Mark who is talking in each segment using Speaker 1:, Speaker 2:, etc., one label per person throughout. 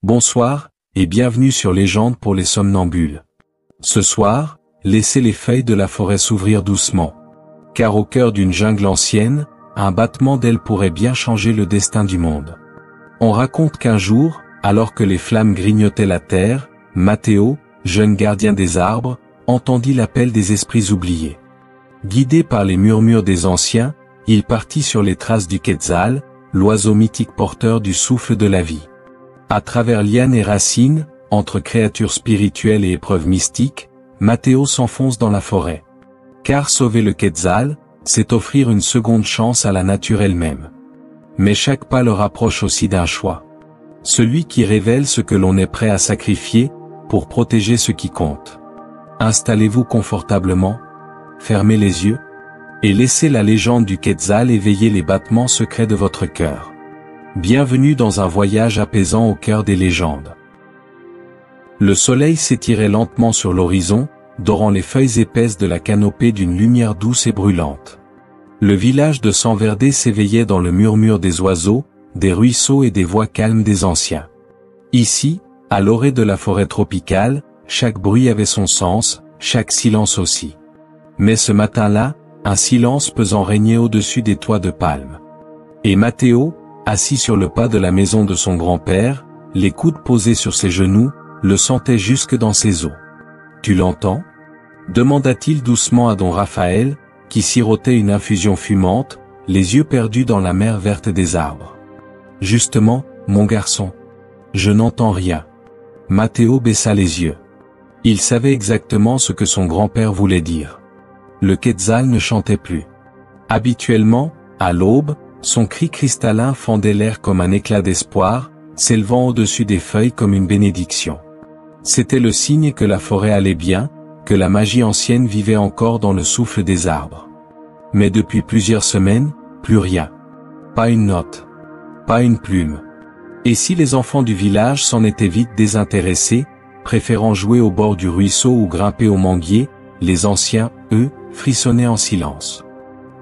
Speaker 1: Bonsoir, et bienvenue sur Légende pour les somnambules. Ce soir, laissez les feuilles de la forêt s'ouvrir doucement. Car au cœur d'une jungle ancienne, un battement d'ailes pourrait bien changer le destin du monde. On raconte qu'un jour, alors que les flammes grignotaient la terre, Matteo, jeune gardien des arbres, entendit l'appel des esprits oubliés. Guidé par les murmures des anciens, il partit sur les traces du Quetzal, l'oiseau mythique porteur du souffle de la vie. À travers lianes et racines, entre créatures spirituelles et épreuves mystiques, Matteo s'enfonce dans la forêt. Car sauver le Quetzal, c'est offrir une seconde chance à la nature elle-même. Mais chaque pas le rapproche aussi d'un choix. Celui qui révèle ce que l'on est prêt à sacrifier, pour protéger ce qui compte. Installez-vous confortablement, fermez les yeux, et laissez la légende du Quetzal éveiller les battements secrets de votre cœur. Bienvenue dans un voyage apaisant au cœur des légendes. Le soleil s'étirait lentement sur l'horizon, dorant les feuilles épaisses de la canopée d'une lumière douce et brûlante. Le village de Sanverde s'éveillait dans le murmure des oiseaux, des ruisseaux et des voix calmes des anciens. Ici, à l'orée de la forêt tropicale, chaque bruit avait son sens, chaque silence aussi. Mais ce matin-là, un silence pesant régnait au-dessus des toits de palmes. Et Matteo, assis sur le pas de la maison de son grand-père, les coudes posés sur ses genoux, le sentait jusque dans ses os. « Tu l'entends » demanda-t-il doucement à don Raphaël, qui sirotait une infusion fumante, les yeux perdus dans la mer verte des arbres. « Justement, mon garçon. Je n'entends rien. » Matteo baissa les yeux. Il savait exactement ce que son grand-père voulait dire. Le Quetzal ne chantait plus. Habituellement, à l'aube, son cri cristallin fendait l'air comme un éclat d'espoir, s'élevant au-dessus des feuilles comme une bénédiction. C'était le signe que la forêt allait bien, que la magie ancienne vivait encore dans le souffle des arbres. Mais depuis plusieurs semaines, plus rien. Pas une note. Pas une plume. Et si les enfants du village s'en étaient vite désintéressés, préférant jouer au bord du ruisseau ou grimper au manguier, les anciens, eux, frissonnaient en silence.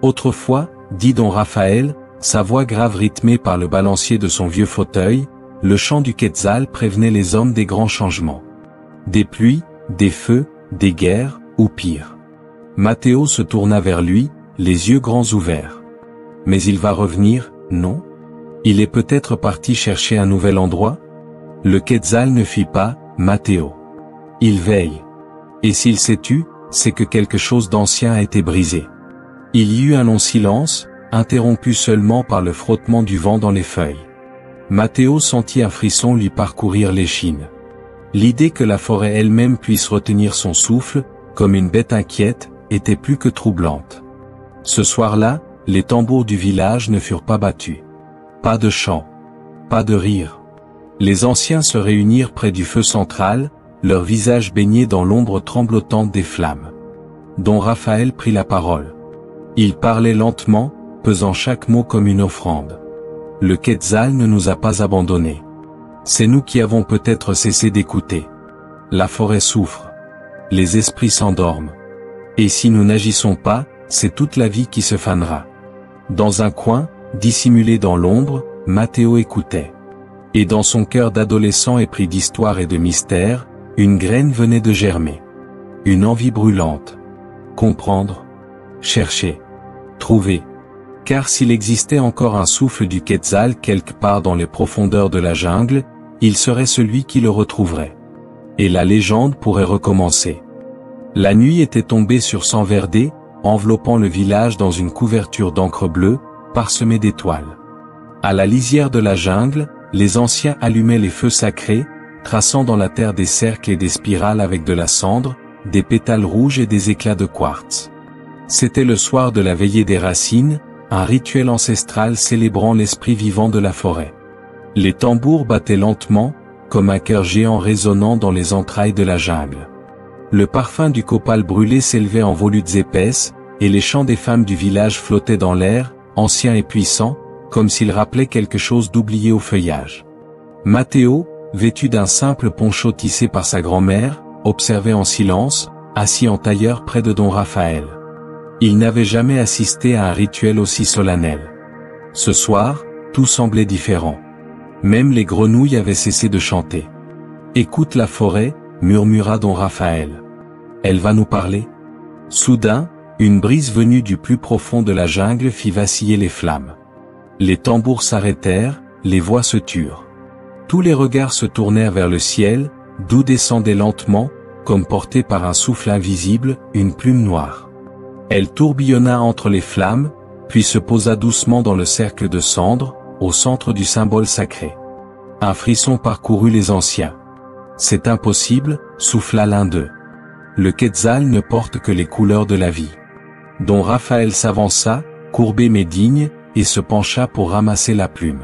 Speaker 1: Autrefois, dit don Raphaël, sa voix grave rythmée par le balancier de son vieux fauteuil, le chant du Quetzal prévenait les hommes des grands changements. Des pluies, des feux, des guerres, ou pire. Matteo se tourna vers lui, les yeux grands ouverts. Mais il va revenir, non? Il est peut-être parti chercher un nouvel endroit? Le Quetzal ne fuit pas, Matteo. Il veille. Et s'il s'est tu, c'est que quelque chose d'ancien a été brisé. Il y eut un long silence, interrompu seulement par le frottement du vent dans les feuilles. Matteo sentit un frisson lui parcourir l'échine. L'idée que la forêt elle-même puisse retenir son souffle, comme une bête inquiète, était plus que troublante. Ce soir-là, les tambours du village ne furent pas battus. Pas de chant. Pas de rire. Les anciens se réunirent près du feu central, leurs visages baignés dans l'ombre tremblotante des flammes. Don Raphaël prit la parole. Il parlait lentement, pesant chaque mot comme une offrande. Le Quetzal ne nous a pas abandonnés. C'est nous qui avons peut-être cessé d'écouter. La forêt souffre. Les esprits s'endorment. Et si nous n'agissons pas, c'est toute la vie qui se fanera. Dans un coin, dissimulé dans l'ombre, Matteo écoutait. Et dans son cœur d'adolescent épris d'histoire et de mystère, une graine venait de germer. Une envie brûlante. Comprendre. Chercher. Trouver. Car s'il existait encore un souffle du Quetzal quelque part dans les profondeurs de la jungle, il serait celui qui le retrouverait. Et la légende pourrait recommencer. La nuit était tombée sur Sanverde, enveloppant le village dans une couverture d'encre bleue, parsemée d'étoiles. À la lisière de la jungle, les anciens allumaient les feux sacrés, traçant dans la terre des cercles et des spirales avec de la cendre, des pétales rouges et des éclats de quartz. C'était le soir de la veillée des racines, un rituel ancestral célébrant l'esprit vivant de la forêt. Les tambours battaient lentement, comme un cœur géant résonnant dans les entrailles de la jungle. Le parfum du copal brûlé s'élevait en volutes épaisses, et les chants des femmes du village flottaient dans l'air, anciens et puissants, comme s'ils rappelaient quelque chose d'oublié au feuillage. Matteo, vêtu d'un simple poncho tissé par sa grand-mère, observait en silence, assis en tailleur près de don Raphaël. Il n'avait jamais assisté à un rituel aussi solennel. Ce soir, tout semblait différent. Même les grenouilles avaient cessé de chanter. Écoute la forêt, murmura don Raphaël. Elle va nous parler? Soudain, une brise venue du plus profond de la jungle fit vaciller les flammes. Les tambours s'arrêtèrent, les voix se turent. Tous les regards se tournèrent vers le ciel, d'où descendait lentement, comme portée par un souffle invisible, une plume noire. Elle tourbillonna entre les flammes, puis se posa doucement dans le cercle de cendres, au centre du symbole sacré. Un frisson parcourut les anciens. C'est impossible, souffla l'un d'eux. Le Quetzal ne porte que les couleurs de la vie. Don Raphaël s'avança, courbé mais digne, et se pencha pour ramasser la plume.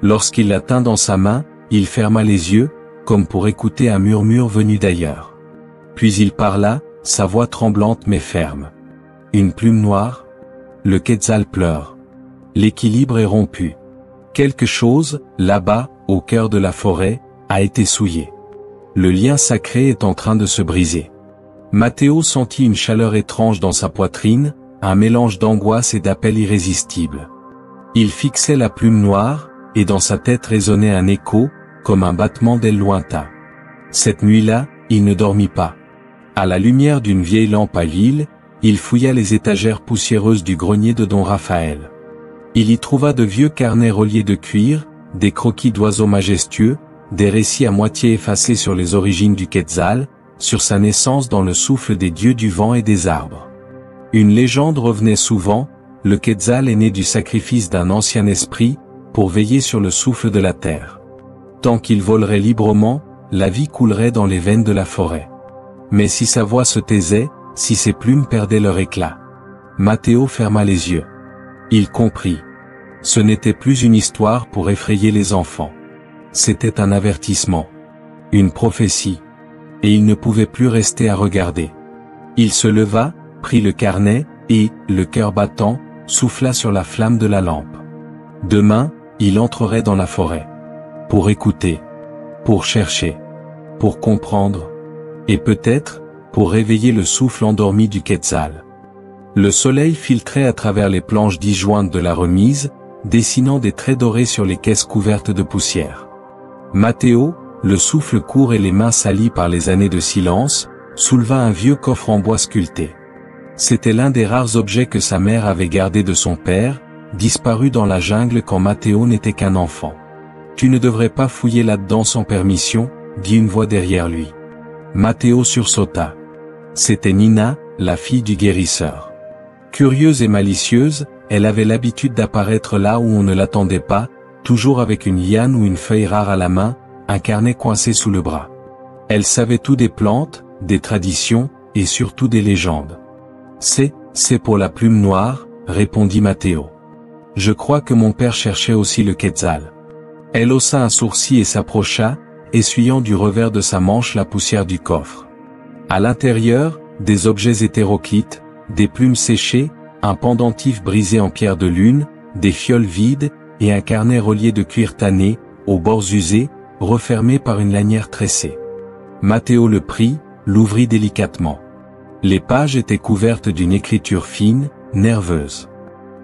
Speaker 1: Lorsqu'il la tint dans sa main, il ferma les yeux, comme pour écouter un murmure venu d'ailleurs. Puis il parla, sa voix tremblante mais ferme. Une plume noire? Le Quetzal pleure. L'équilibre est rompu. Quelque chose, là-bas, au cœur de la forêt, a été souillé. Le lien sacré est en train de se briser. Matteo sentit une chaleur étrange dans sa poitrine, un mélange d'angoisse et d'appel irrésistible. Il fixait la plume noire, et dans sa tête résonnait un écho, comme un battement d'aile lointain. Cette nuit-là, il ne dormit pas. À la lumière d'une vieille lampe à huile, il fouilla les étagères poussiéreuses du grenier de don Raphaël. Il y trouva de vieux carnets reliés de cuir, des croquis d'oiseaux majestueux, des récits à moitié effacés sur les origines du Quetzal, sur sa naissance dans le souffle des dieux du vent et des arbres. Une légende revenait souvent, le Quetzal est né du sacrifice d'un ancien esprit, pour veiller sur le souffle de la terre. Tant qu'il volerait librement, la vie coulerait dans les veines de la forêt. Mais si sa voix se taisait, si ses plumes perdaient leur éclat. Matteo ferma les yeux. Il comprit. Ce n'était plus une histoire pour effrayer les enfants. C'était un avertissement. Une prophétie. Et il ne pouvait plus rester à regarder. Il se leva, prit le carnet, et, le cœur battant, souffla sur la flamme de la lampe. Demain, il entrerait dans la forêt. Pour écouter. Pour chercher. Pour comprendre. Et peut-être, pour réveiller le souffle endormi du Quetzal. Le soleil filtrait à travers les planches disjointes de la remise, dessinant des traits dorés sur les caisses couvertes de poussière. Matteo, le souffle court et les mains salies par les années de silence, souleva un vieux coffre en bois sculpté. C'était l'un des rares objets que sa mère avait gardé de son père, disparu dans la jungle quand Matteo n'était qu'un enfant. « Tu ne devrais pas fouiller là-dedans sans permission », dit une voix derrière lui. Matteo sursauta. C'était Nina, la fille du guérisseur. Curieuse et malicieuse, elle avait l'habitude d'apparaître là où on ne l'attendait pas, toujours avec une liane ou une feuille rare à la main, un carnet coincé sous le bras. Elle savait tout des plantes, des traditions, et surtout des légendes. C'est pour la plume noire, répondit Matteo. Je crois que mon père cherchait aussi le Quetzal. Elle haussa un sourcil et s'approcha, essuyant du revers de sa manche la poussière du coffre. À l'intérieur, des objets hétéroclites, des plumes séchées, un pendentif brisé en pierre de lune, des fioles vides, et un carnet relié de cuir tanné, aux bords usés, refermé par une lanière tressée. Matteo le prit, l'ouvrit délicatement. Les pages étaient couvertes d'une écriture fine, nerveuse.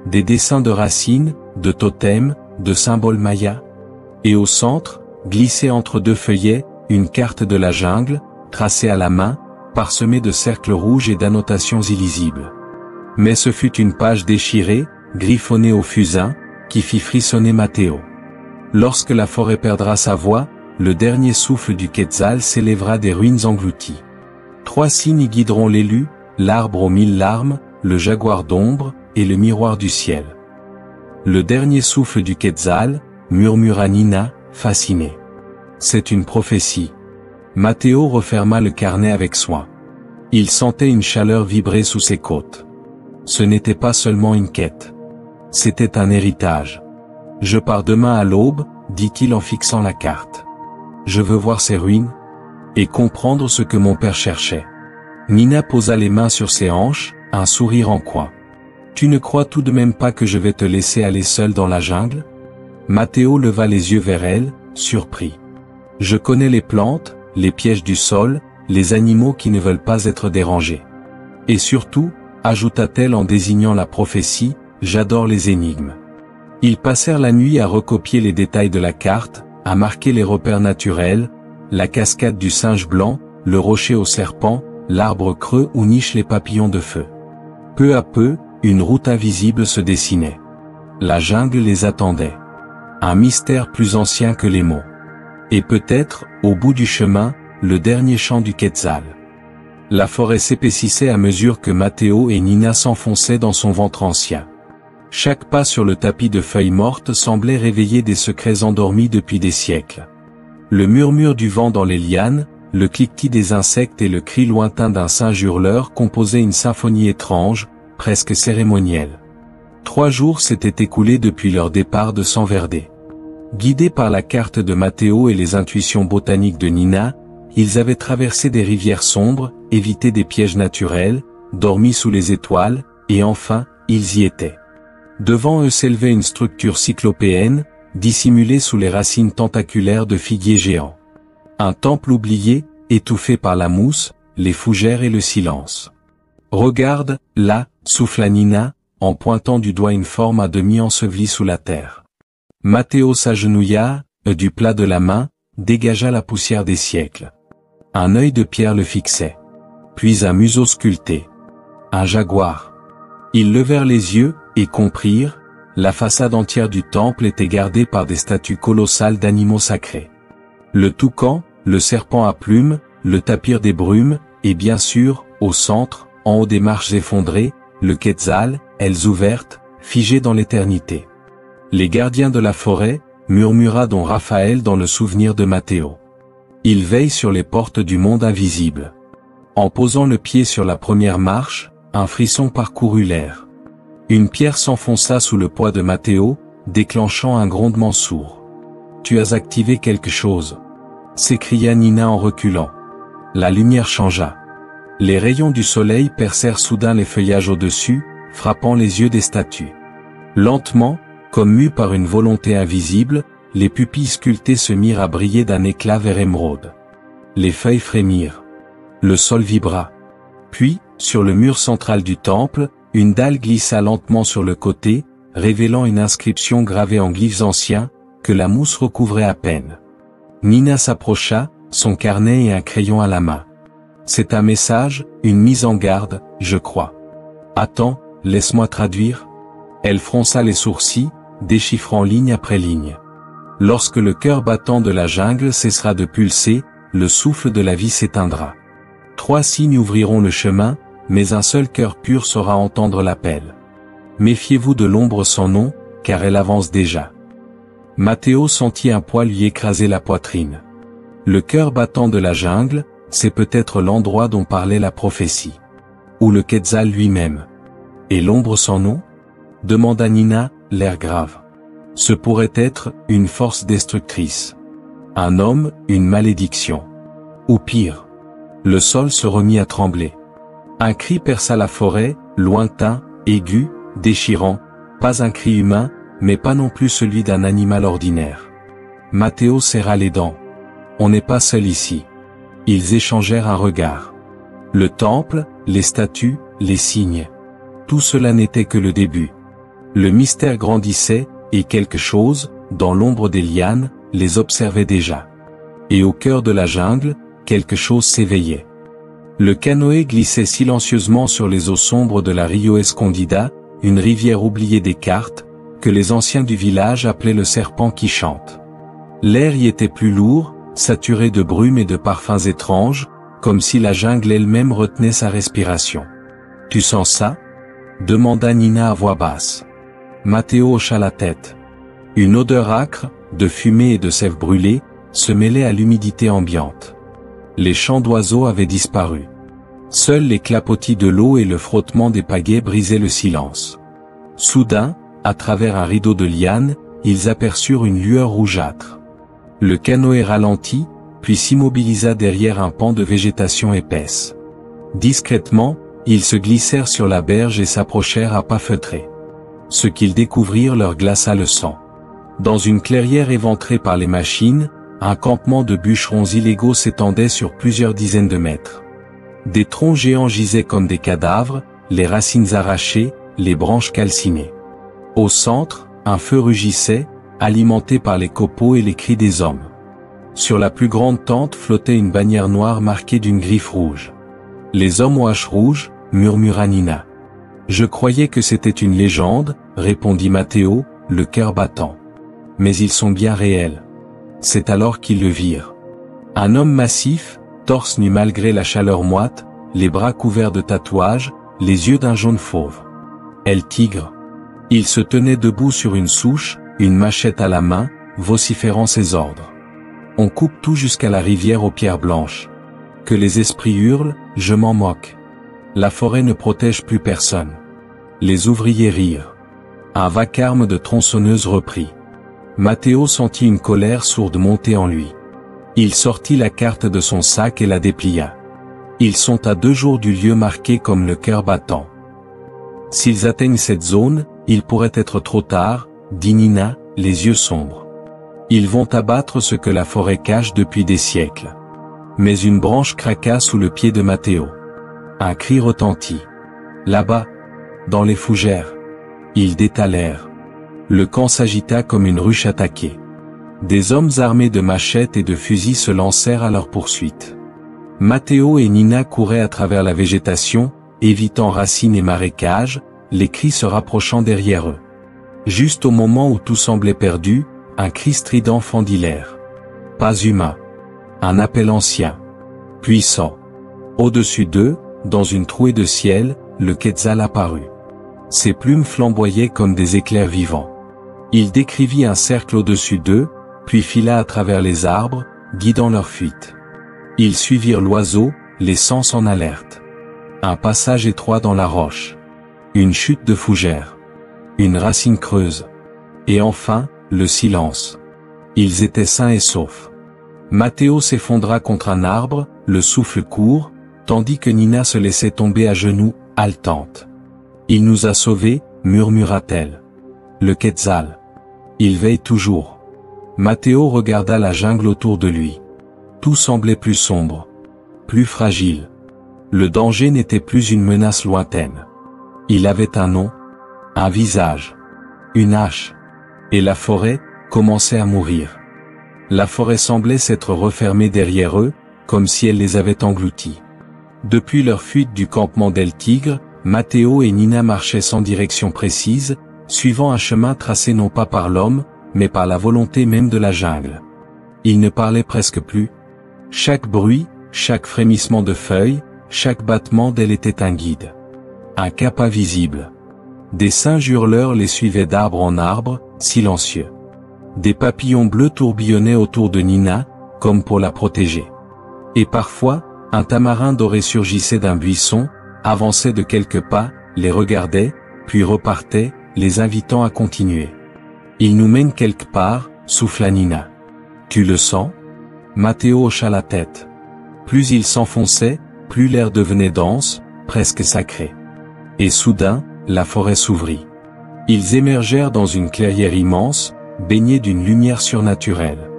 Speaker 1: Des dessins de racines, de totems, de symboles mayas. Et au centre, glissée entre deux feuillets, une carte de la jungle, tracée à la main, parsemée de cercles rouges et d'annotations illisibles. Mais ce fut une page déchirée, griffonnée au fusain, qui fit frissonner Matteo. Lorsque la forêt perdra sa voix, le dernier souffle du Quetzal s'élèvera des ruines englouties. 3 signes y guideront l'élu, l'arbre aux 1000 larmes, le jaguar d'ombre, et le miroir du ciel. Le dernier souffle du Quetzal, murmura Nina, fascinée. C'est une prophétie. Matteo referma le carnet avec soin. Il sentait une chaleur vibrer sous ses côtes. Ce n'était pas seulement une quête. C'était un héritage. Je pars demain à l'aube, dit-il en fixant la carte. Je veux voir ces ruines, et comprendre ce que mon père cherchait. Nina posa les mains sur ses hanches, un sourire en coin. Tu ne crois tout de même pas que je vais te laisser aller seul dans la jungle? Matteo leva les yeux vers elle, surpris. Je connais les plantes, les pièges du sol, les animaux qui ne veulent pas être dérangés. Et surtout, ajouta-t-elle en désignant la prophétie, j'adore les énigmes. Ils passèrent la nuit à recopier les détails de la carte, à marquer les repères naturels, la cascade du singe blanc, le rocher au serpent, l'arbre creux où nichent les papillons de feu. Peu à peu, une route invisible se dessinait. La jungle les attendait. Un mystère plus ancien que les mots. Et peut-être, au bout du chemin, le dernier chant du Quetzal. La forêt s'épaississait à mesure que Mateo et Nina s'enfonçaient dans son ventre ancien. Chaque pas sur le tapis de feuilles mortes semblait réveiller des secrets endormis depuis des siècles. Le murmure du vent dans les lianes, le cliquetis des insectes et le cri lointain d'un singe hurleur composaient une symphonie étrange, presque cérémonielle. 3 jours s'étaient écoulés depuis leur départ de San Verde. Guidés par la carte de Mateo et les intuitions botaniques de Nina, ils avaient traversé des rivières sombres, évité des pièges naturels, dormi sous les étoiles, et enfin, ils y étaient. Devant eux s'élevait une structure cyclopéenne, dissimulée sous les racines tentaculaires de figuiers géants. Un temple oublié, étouffé par la mousse, les fougères et le silence. « Regarde, là » souffla Nina, en pointant du doigt une forme à demi ensevelie sous la terre. Mateo s'agenouilla, du plat de la main, dégagea la poussière des siècles. Un œil de pierre le fixait. Puis un museau sculpté. Un jaguar. Ils levèrent les yeux, et comprirent, la façade entière du temple était gardée par des statues colossales d'animaux sacrés. Le toucan, le serpent à plumes, le tapir des brumes, et bien sûr, au centre, en haut des marches effondrées, le Quetzal, ailes ouvertes, figé dans l'éternité. Les gardiens de la forêt, murmura don Raphaël dans le souvenir de Mateo. Ils veillent sur les portes du monde invisible. En posant le pied sur la première marche, un frisson parcourut l'air. Une pierre s'enfonça sous le poids de Mateo, déclenchant un grondement sourd. « Tu as activé quelque chose » s'écria Nina en reculant. La lumière changea. Les rayons du soleil percèrent soudain les feuillages au-dessus, frappant les yeux des statues. Lentement, comme mus par une volonté invisible, les pupilles sculptées se mirent à briller d'un éclat vert émeraude. Les feuilles frémirent. Le sol vibra. Puis, sur le mur central du temple, une dalle glissa lentement sur le côté, révélant une inscription gravée en glyphes anciens, que la mousse recouvrait à peine. Nina s'approcha, son carnet et un crayon à la main. « C'est un message, une mise en garde, je crois. »« Attends, laisse-moi traduire. » Elle fronça les sourcils, déchiffrant ligne après ligne. « Lorsque le cœur battant de la jungle cessera de pulser, le souffle de la vie s'éteindra. 3 signes ouvriront le chemin, mais un seul cœur pur saura entendre l'appel. Méfiez-vous de l'ombre sans nom, car elle avance déjà. » Mateo sentit un poids lui écraser la poitrine. Le cœur battant de la jungle, c'est peut-être l'endroit dont parlait la prophétie. Ou le Quetzal lui-même. Et l'ombre sans nom ? Demanda Nina, l'air grave. Ce pourrait être une force destructrice. Un homme, une malédiction. Ou pire. Le sol se remit à trembler. Un cri perça la forêt, lointain, aigu, déchirant, pas un cri humain, mais pas non plus celui d'un animal ordinaire. Mateo serra les dents. On n'est pas seul ici. Ils échangèrent un regard. Le temple, les statues, les signes. Tout cela n'était que le début. Le mystère grandissait, et quelque chose, dans l'ombre des lianes, les observait déjà. Et au cœur de la jungle, quelque chose s'éveillait. Le canoë glissait silencieusement sur les eaux sombres de la Rio Escondida, une rivière oubliée des cartes, que les anciens du village appelaient le serpent qui chante. L'air y était plus lourd, saturé de brume et de parfums étranges, comme si la jungle elle-même retenait sa respiration. « Tu sens ça ?» demanda Nina à voix basse. Mateo hocha la tête. Une odeur âcre, de fumée et de sève brûlée, se mêlait à l'humidité ambiante. Les chants d'oiseaux avaient disparu. Seuls les clapotis de l'eau et le frottement des pagaies brisaient le silence. Soudain, à travers un rideau de lianes, ils aperçurent une lueur rougeâtre. Le canoë ralentit, puis s'immobilisa derrière un pan de végétation épaisse. Discrètement, ils se glissèrent sur la berge et s'approchèrent à pas feutrés. Ce qu'ils découvrirent leur glaça le sang. Dans une clairière éventrée par les machines, un campement de bûcherons illégaux s'étendait sur plusieurs dizaines de mètres. Des troncs géants gisaient comme des cadavres, les racines arrachées, les branches calcinées. Au centre, un feu rugissait, alimenté par les copeaux et les cris des hommes. Sur la plus grande tente flottait une bannière noire marquée d'une griffe rouge. « Les hommes aux haches rouges » murmura Nina. « Je croyais que c'était une légende » répondit Matteo, le cœur battant. « Mais ils sont bien réels. » C'est alors qu'ils le virent. Un homme massif, torse nu malgré la chaleur moite, les bras couverts de tatouages, les yeux d'un jaune fauve. El Tigre. Il se tenait debout sur une souche, une machette à la main, vociférant ses ordres. On coupe tout jusqu'à la rivière aux pierres blanches. Que les esprits hurlent, je m'en moque. La forêt ne protège plus personne. Les ouvriers rirent. Un vacarme de tronçonneuse reprit. Matteo sentit une colère sourde monter en lui. Il sortit la carte de son sac et la déplia. Ils sont à 2 jours du lieu marqué comme le cœur battant. S'ils atteignent cette zone, il pourrait être trop tard, dit Nina, les yeux sombres. Ils vont abattre ce que la forêt cache depuis des siècles. Mais une branche craqua sous le pied de Matteo. Un cri retentit. Là-bas, dans les fougères. Ils détalèrent. Le camp s'agita comme une ruche attaquée. Des hommes armés de machettes et de fusils se lancèrent à leur poursuite. Matteo et Nina couraient à travers la végétation, évitant racines et marécages, les cris se rapprochant derrière eux. Juste au moment où tout semblait perdu, un cri strident fendit l'air. Pas humain. Un appel ancien. Puissant. Au-dessus d'eux, dans une trouée de ciel, le Quetzal apparut. Ses plumes flamboyaient comme des éclairs vivants. Il décrivit un cercle au-dessus d'eux, puis fila à travers les arbres, guidant leur fuite. Ils suivirent l'oiseau, les sens en alerte. Un passage étroit dans la roche. Une chute de fougères. Une racine creuse. Et enfin, le silence. Ils étaient sains et saufs. Matteo s'effondra contre un arbre, le souffle court, tandis que Nina se laissait tomber à genoux, haletante. « Il nous a sauvés » murmura-t-elle. Le Quetzal. Il veille toujours. Matteo regarda la jungle autour de lui. Tout semblait plus sombre. Plus fragile. Le danger n'était plus une menace lointaine. Il avait un nom. Un visage. Une hache. Et la forêt commençait à mourir. La forêt semblait s'être refermée derrière eux, comme si elle les avait engloutis. Depuis leur fuite du campement d'El Tigre, Matteo et Nina marchaient sans direction précise, suivant un chemin tracé non pas par l'homme, mais par la volonté même de la jungle. Ils ne parlaient presque plus. Chaque bruit, chaque frémissement de feuilles, chaque battement d'ailes était un guide. Un cap invisible. Des singes hurleurs les suivaient d'arbre en arbre, silencieux. Des papillons bleus tourbillonnaient autour de Nina, comme pour la protéger. Et parfois, un tamarin doré surgissait d'un buisson, avançait de quelques pas, les regardait, puis repartait, les invitant à continuer. « Il nous mène quelque part » souffla Nina. « Tu le sens » Matteo hocha la tête. Plus il s'enfonçait, plus l'air devenait dense, presque sacré. Et soudain, la forêt s'ouvrit. Ils émergèrent dans une clairière immense, baignée d'une lumière surnaturelle.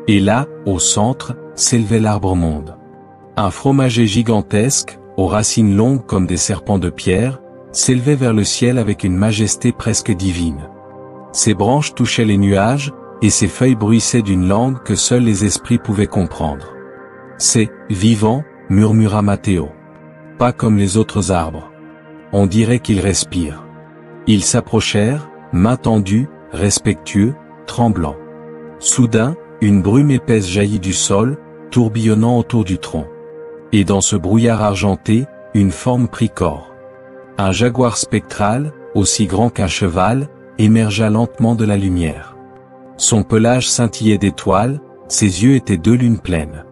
Speaker 1: Et là, au centre, s'élevait l'arbre-monde. Un fromager gigantesque, aux racines longues comme des serpents de pierre, s'élevait vers le ciel avec une majesté presque divine. Ses branches touchaient les nuages, et ses feuilles bruissaient d'une langue que seuls les esprits pouvaient comprendre. « C'est vivant » murmura Matteo. « Pas comme les autres arbres. On dirait qu'ils respirent. » Ils s'approchèrent, mains tendues, respectueux, tremblants. Soudain, une brume épaisse jaillit du sol, tourbillonnant autour du tronc. Et dans ce brouillard argenté, une forme prit corps. Un jaguar spectral, aussi grand qu'un cheval, émergea lentement de la lumière. Son pelage scintillait d'étoiles, ses yeux étaient 2 lunes pleines.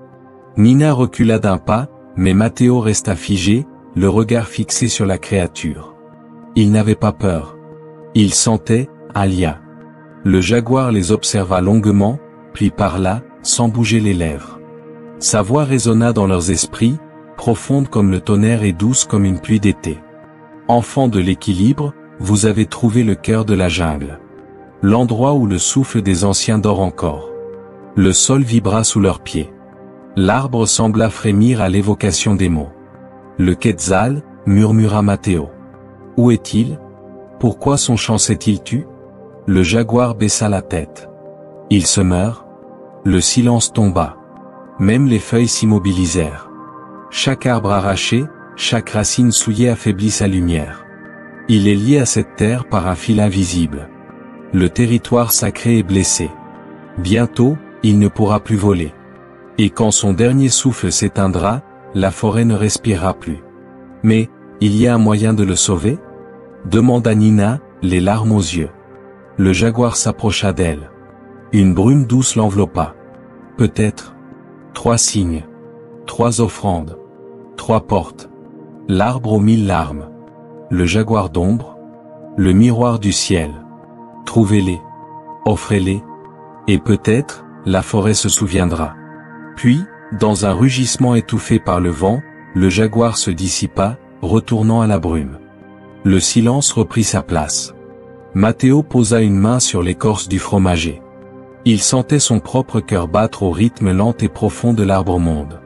Speaker 1: Nina recula d'un pas, mais Matteo resta figé, le regard fixé sur la créature. Il n'avait pas peur. Il sentait un lien. Le jaguar les observa longuement, puis parla, sans bouger les lèvres. Sa voix résonna dans leurs esprits, profonde comme le tonnerre et douce comme une pluie d'été. Enfants de l'équilibre, vous avez trouvé le cœur de la jungle. L'endroit où le souffle des anciens dort encore. Le sol vibra sous leurs pieds. L'arbre sembla frémir à l'évocation des mots. Le Quetzal, murmura Matteo. Où est-il ? Pourquoi son chant s'est-il tu ? Le jaguar baissa la tête. Il se meurt. Le silence tomba. Même les feuilles s'immobilisèrent. Chaque arbre arraché, chaque racine souillée affaiblit sa lumière. Il est lié à cette terre par un fil invisible. Le territoire sacré est blessé. Bientôt, il ne pourra plus voler. Et quand son dernier souffle s'éteindra, la forêt ne respirera plus. Mais, il y a un moyen de le sauver? Demanda Nina, les larmes aux yeux. Le jaguar s'approcha d'elle. Une brume douce l'enveloppa. Peut-être. 3 signes. 3 offrandes. 3 portes. L'arbre aux 1000 larmes. Le jaguar d'ombre. Le miroir du ciel. Trouvez-les. Offrez-les. Et peut-être, la forêt se souviendra. Puis, dans un rugissement étouffé par le vent, le jaguar se dissipa, retournant à la brume. Le silence reprit sa place. Matteo posa une main sur l'écorce du fromager. Il sentait son propre cœur battre au rythme lent et profond de l'arbre-monde.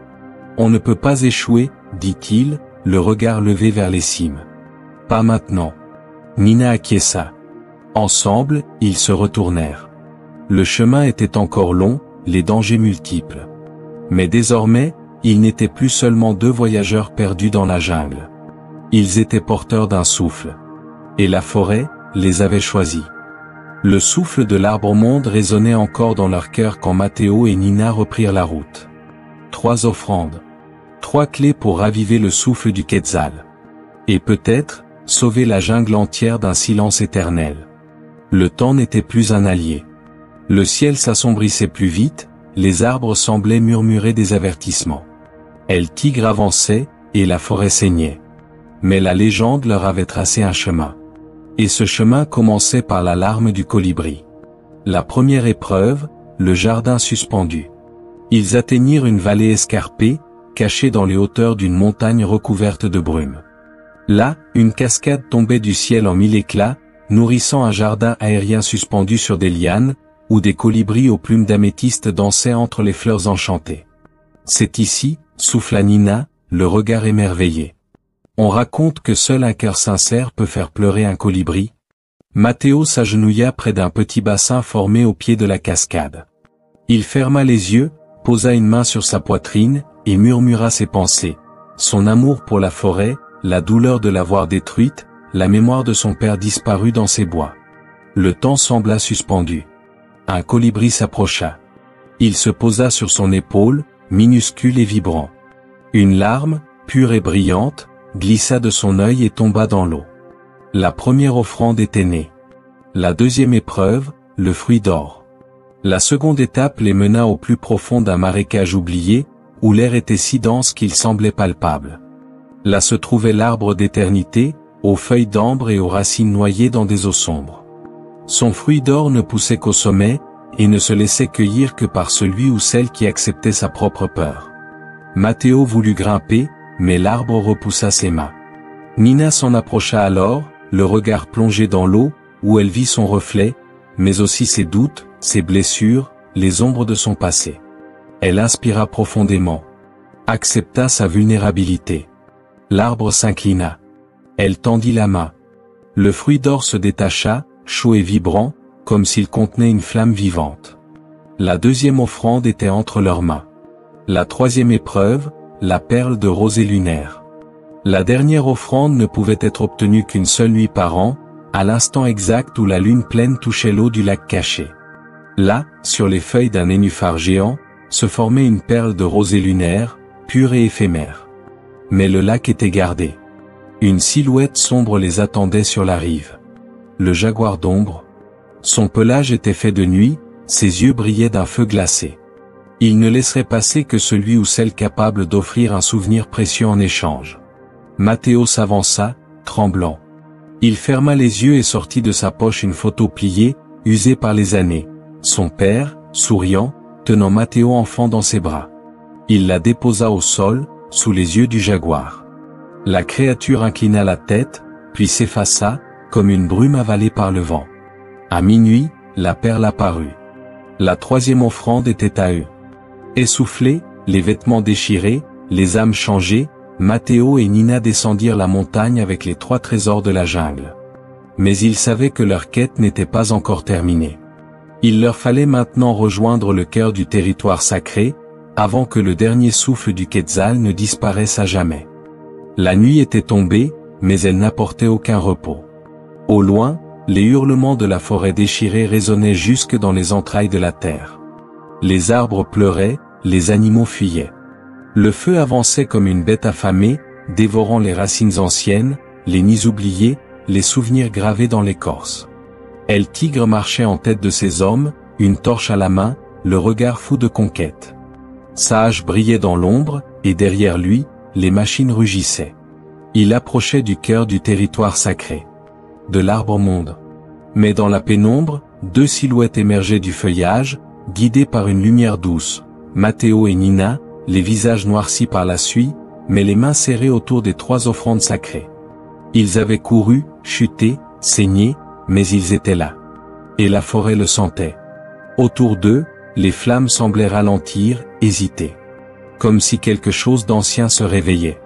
Speaker 1: On ne peut pas échouer, dit-il, le regard levé vers les cimes. Pas maintenant. Nina acquiesça. Ensemble, ils se retournèrent. Le chemin était encore long, les dangers multiples. Mais désormais, ils n'étaient plus seulement 2 voyageurs perdus dans la jungle. Ils étaient porteurs d'un souffle. Et la forêt, les avait choisis. Le souffle de l'arbre-monde résonnait encore dans leur cœur quand Matteo et Nina reprirent la route. 3 offrandes. 3 clés pour raviver le souffle du Quetzal. Et peut-être, sauver la jungle entière d'un silence éternel. Le temps n'était plus un allié. Le ciel s'assombrissait plus vite, les arbres semblaient murmurer des avertissements. El Tigre avançait, et la forêt saignait. Mais la légende leur avait tracé un chemin. Et ce chemin commençait par la larme du colibri. La première épreuve, le jardin suspendu. Ils atteignirent une vallée escarpée, cachée dans les hauteurs d'une montagne recouverte de brume. Là, une cascade tombait du ciel en 1000 éclats, nourrissant un jardin aérien suspendu sur des lianes, où des colibris aux plumes d'améthyste dansaient entre les fleurs enchantées. C'est ici, souffla Nina, le regard émerveillé. On raconte que seul un cœur sincère peut faire pleurer un colibri. Matteo s'agenouilla près d'un petit bassin formé au pied de la cascade. Il ferma les yeux, posa une main sur sa poitrine, et murmura ses pensées. Son amour pour la forêt, la douleur de l'avoir détruite, la mémoire de son père disparu dans ces bois. Le temps sembla suspendu. Un colibri s'approcha. Il se posa sur son épaule, minuscule et vibrant. Une larme, pure et brillante, glissa de son œil et tomba dans l'eau. La première offrande était née. La deuxième épreuve, le fruit d'or. La seconde étape les mena au plus profond d'un marécage oublié, où l'air était si dense qu'il semblait palpable. Là se trouvait l'arbre d'éternité, aux feuilles d'ambre et aux racines noyées dans des eaux sombres. Son fruit d'or ne poussait qu'au sommet, et ne se laissait cueillir que par celui ou celle qui acceptait sa propre peur. Matteo voulut grimper, mais l'arbre repoussa ses mains. Nina s'en approcha alors, le regard plongé dans l'eau, où elle vit son reflet, mais aussi ses doutes, ses blessures, les ombres de son passé. Elle inspira profondément. Accepta sa vulnérabilité. L'arbre s'inclina. Elle tendit la main. Le fruit d'or se détacha, chaud et vibrant, comme s'il contenait une flamme vivante. La deuxième offrande était entre leurs mains. La troisième épreuve, la perle de rosée lunaire. La dernière offrande ne pouvait être obtenue qu'une seule nuit par an, à l'instant exact où la lune pleine touchait l'eau du lac caché. Là, sur les feuilles d'un nénuphar géant, se formait une perle de rosée lunaire, pure et éphémère. Mais le lac était gardé. Une silhouette sombre les attendait sur la rive. Le jaguar d'ombre. Son pelage était fait de nuit, ses yeux brillaient d'un feu glacé. Il ne laisserait passer que celui ou celle capable d'offrir un souvenir précieux en échange. Matteo s'avança, tremblant. Il ferma les yeux et sortit de sa poche une photo pliée, usée par les années. Son père, souriant, tenant Matteo enfant dans ses bras. Il la déposa au sol, sous les yeux du jaguar. La créature inclina la tête, puis s'effaça, comme une brume avalée par le vent. À minuit, la perle apparut. La troisième offrande était à eux. Essoufflés, les vêtements déchirés, les âmes changées, Matteo et Nina descendirent la montagne avec les 3 trésors de la jungle. mais ils savaient que leur quête n'était pas encore terminée. Il leur fallait maintenant rejoindre le cœur du territoire sacré, avant que le dernier souffle du Quetzal ne disparaisse à jamais. La nuit était tombée, mais elle n'apportait aucun repos. Au loin, les hurlements de la forêt déchirée résonnaient jusque dans les entrailles de la terre. Les arbres pleuraient, les animaux fuyaient. Le feu avançait comme une bête affamée, dévorant les racines anciennes, les nids oubliés, les souvenirs gravés dans l'écorce. El Tigre marchait en tête de ses hommes, une torche à la main, le regard fou de conquête. Sa hache brillait dans l'ombre, et derrière lui, les machines rugissaient. Il approchait du cœur du territoire sacré. De l'arbre-monde. Mais dans la pénombre, deux silhouettes émergeaient du feuillage, guidées par une lumière douce. Matteo et Nina, les visages noircis par la suie, mais les mains serrées autour des trois offrandes sacrées. Ils avaient couru, chuté, saigné, mais ils étaient là. Et la forêt le sentait. Autour d'eux, les flammes semblaient ralentir, hésiter. Comme si quelque chose d'ancien se réveillait.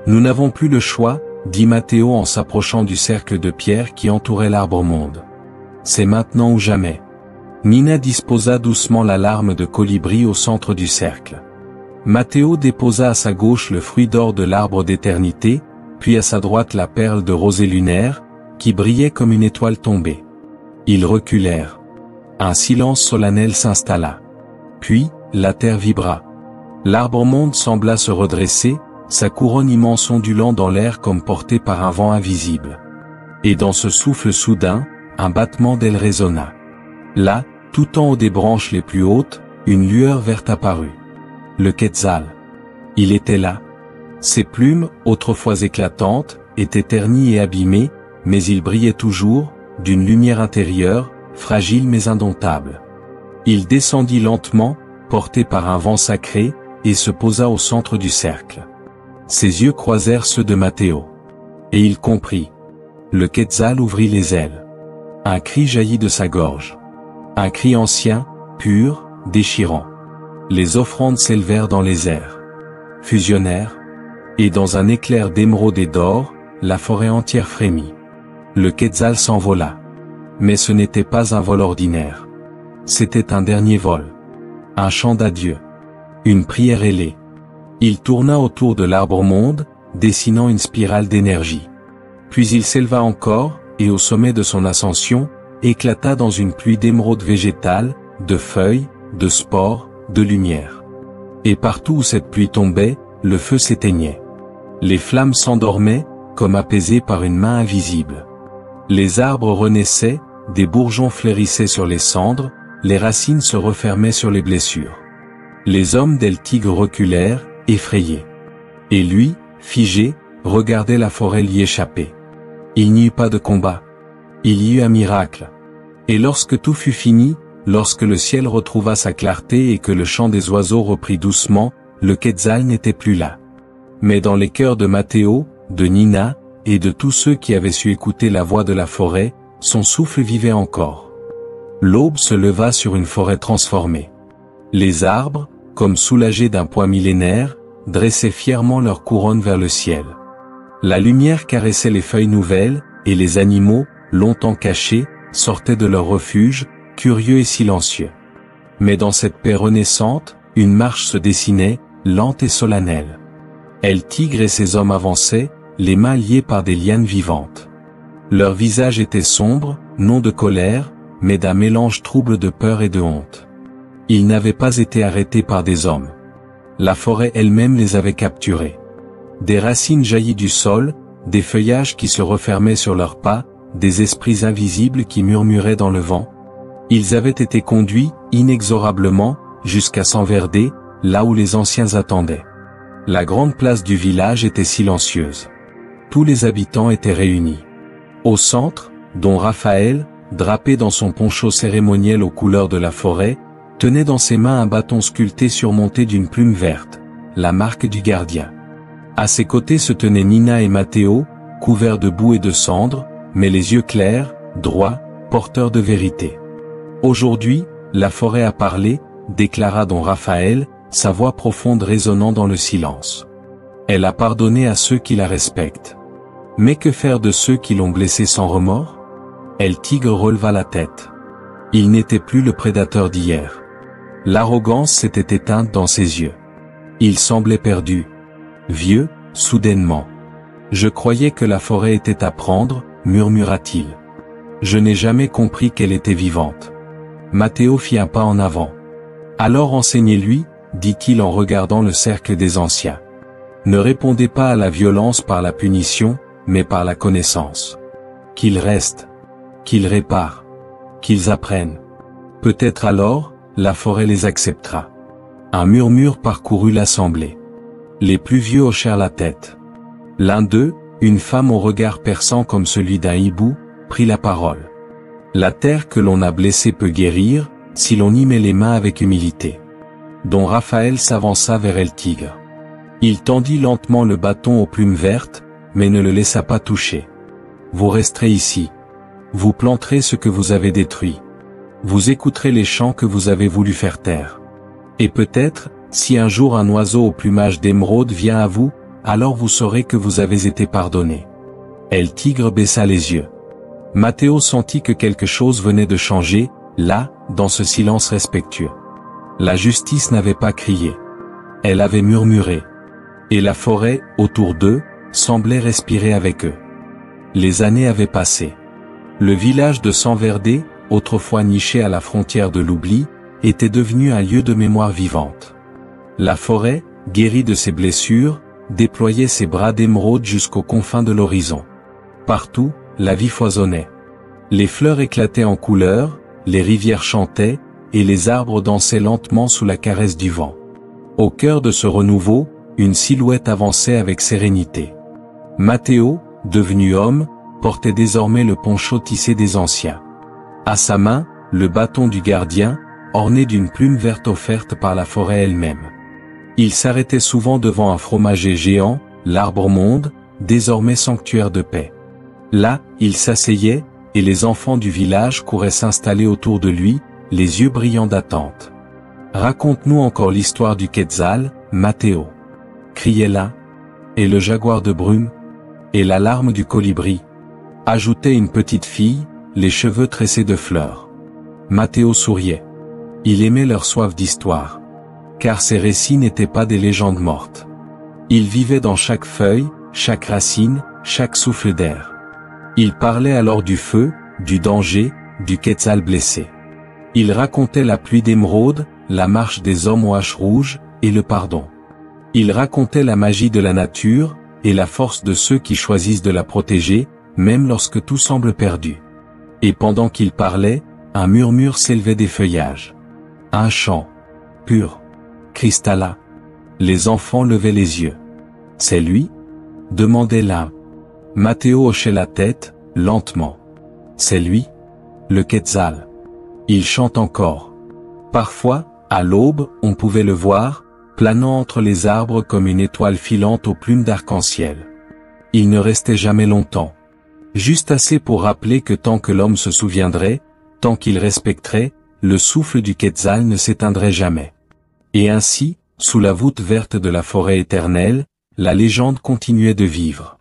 Speaker 1: Nous n'avons plus le choix, dit Matteo en s'approchant du cercle de pierre qui entourait l'arbre-monde. C'est maintenant ou jamais. Nina disposa doucement la larme de colibri au centre du cercle. Matteo déposa à sa gauche le fruit d'or de l'arbre d'éternité, puis à sa droite la perle de rosée lunaire, qui brillait comme une étoile tombée. Ils reculèrent. Un silence solennel s'installa. Puis, la terre vibra. L'arbre-monde sembla se redresser, sa couronne immense ondulant dans l'air comme portée par un vent invisible. Et dans ce souffle soudain, un battement d'ailes résonna. Là, tout en haut des branches les plus hautes, une lueur verte apparut. Le Quetzal. Il était là. Ses plumes, autrefois éclatantes, étaient ternies et abîmées, mais il brillait toujours, d'une lumière intérieure, fragile mais indomptable. Il descendit lentement, porté par un vent sacré, et se posa au centre du cercle. Ses yeux croisèrent ceux de Matteo. Et il comprit. Le Quetzal ouvrit les ailes. Un cri jaillit de sa gorge. Un cri ancien, pur, déchirant. Les offrandes s'élevèrent dans les airs. Fusionnèrent. Et dans un éclair d'émeraude et d'or, la forêt entière frémit. Le Quetzal s'envola. Mais ce n'était pas un vol ordinaire. C'était un dernier vol. Un chant d'adieu. Une prière ailée. Il tourna autour de l'arbre-monde, dessinant une spirale d'énergie. Puis il s'éleva encore, et au sommet de son ascension, éclata dans une pluie d'émeraude végétale, de feuilles, de spores, de lumière. Et partout où cette pluie tombait, le feu s'éteignait. Les flammes s'endormaient, comme apaisées par une main invisible. Les arbres renaissaient, des bourgeons fleurissaient sur les cendres, les racines se refermaient sur les blessures. Les hommes d'El Tigre reculèrent, effrayés. Et lui, figé, regardait la forêt y échapper. Il n'y eut pas de combat. Il y eut un miracle. Et lorsque tout fut fini, lorsque le ciel retrouva sa clarté et que le chant des oiseaux reprit doucement, le Quetzal n'était plus là. Mais dans les cœurs de Matteo, de Nina, et de tous ceux qui avaient su écouter la voix de la forêt, son souffle vivait encore. L'aube se leva sur une forêt transformée. Les arbres, comme soulagés d'un poids millénaire, dressaient fièrement leur couronne vers le ciel. La lumière caressait les feuilles nouvelles, et les animaux, longtemps cachés, sortaient de leur refuge, curieux et silencieux. Mais dans cette paix renaissante, une marche se dessinait, lente et solennelle. El Tigre et ses hommes avançaient, les mains liées par des lianes vivantes. Leurs visages étaient sombres, non de colère, mais d'un mélange trouble de peur et de honte. Ils n'avaient pas été arrêtés par des hommes. La forêt elle-même les avait capturés. Des racines jaillies du sol, des feuillages qui se refermaient sur leurs pas, des esprits invisibles qui murmuraient dans le vent. Ils avaient été conduits, inexorablement, jusqu'à Sanverde, là où les anciens attendaient. La grande place du village était silencieuse. Tous les habitants étaient réunis. Au centre, Don Raphaël, drapé dans son poncho cérémoniel aux couleurs de la forêt, tenait dans ses mains un bâton sculpté surmonté d'une plume verte, la marque du gardien. À ses côtés se tenaient Nina et Matteo, couverts de boue et de cendres, mais les yeux clairs, droits, porteurs de vérité. Aujourd'hui, la forêt a parlé, déclara Don Raphaël, sa voix profonde résonnant dans le silence. Elle a pardonné à ceux qui la respectent. Mais que faire de ceux qui l'ont blessée sans remords? El Tigre releva la tête. Il n'était plus le prédateur d'hier. L'arrogance s'était éteinte dans ses yeux. Il semblait perdu. Vieux, soudainement. Je croyais que la forêt était à prendre, murmura-t-il. Je n'ai jamais compris qu'elle était vivante. Matteo fit un pas en avant. Alors enseignez-lui, dit-il en regardant le cercle des anciens. Ne répondez pas à la violence par la punition, mais par la connaissance. Qu'ils restent. Qu'ils réparent. Qu'ils apprennent. Peut-être alors, la forêt les acceptera. Un murmure parcourut l'assemblée. Les plus vieux hochèrent la tête. L'un d'eux, une femme au regard perçant comme celui d'un hibou, prit la parole. La terre que l'on a blessée peut guérir, si l'on y met les mains avec humilité. Don Raphaël s'avança vers El Tigre. Il tendit lentement le bâton aux plumes vertes, mais ne le laissa pas toucher. Vous resterez ici. Vous planterez ce que vous avez détruit. Vous écouterez les chants que vous avez voulu faire taire. Et peut-être, si un jour un oiseau au plumage d'émeraude vient à vous, alors vous saurez que vous avez été pardonné. El Tigre baissa les yeux. Matteo sentit que quelque chose venait de changer, là, dans ce silence respectueux. La justice n'avait pas crié. Elle avait murmuré. Et la forêt, autour d'eux, semblait respirer avec eux. Les années avaient passé. Le village de Sanverde, autrefois niché à la frontière de l'oubli, était devenu un lieu de mémoire vivante. La forêt, guérie de ses blessures, déployait ses bras d'émeraude jusqu'aux confins de l'horizon. Partout, la vie foisonnait. Les fleurs éclataient en couleurs, les rivières chantaient, et les arbres dansaient lentement sous la caresse du vent. Au cœur de ce renouveau, une silhouette avançait avec sérénité. Matteo, devenu homme, portait désormais le poncho tissé des anciens. À sa main, le bâton du gardien, orné d'une plume verte offerte par la forêt elle-même. Il s'arrêtait souvent devant un fromager géant, l'arbre monde, désormais sanctuaire de paix. Là, il s'asseyait, et les enfants du village couraient s'installer autour de lui, les yeux brillants d'attente. « Raconte-nous encore l'histoire du Quetzal, Matteo » criait l'un. « Et le jaguar de brume » et la larme du colibri, ajoutait une petite fille, les cheveux tressés de fleurs. Matteo souriait. Il aimait leur soif d'histoire. Car ces récits n'étaient pas des légendes mortes. Ils vivaient dans chaque feuille, chaque racine, chaque souffle d'air. Ils parlaient alors du feu, du danger, du Quetzal blessé. Ils racontaient la pluie d'émeraude, la marche des hommes aux haches rouges, et le pardon. Ils racontaient la magie de la nature, et la force de ceux qui choisissent de la protéger, même lorsque tout semble perdu. Et pendant qu'ils parlaient, un murmure s'élevait des feuillages. Un chant. Pur. Cristalla. Les enfants levaient les yeux. « C'est lui » demandait l'un. Matteo hochait la tête, lentement. « C'est lui. Le Quetzal. Il chante encore. » Parfois, à l'aube, on pouvait le voir, planant entre les arbres comme une étoile filante aux plumes d'arc-en-ciel. Il ne restait jamais longtemps. Juste assez pour rappeler que tant que l'homme se souviendrait, tant qu'il respecterait, le souffle du Quetzal ne s'éteindrait jamais. Et ainsi, sous la voûte verte de la forêt éternelle, la légende continuait de vivre.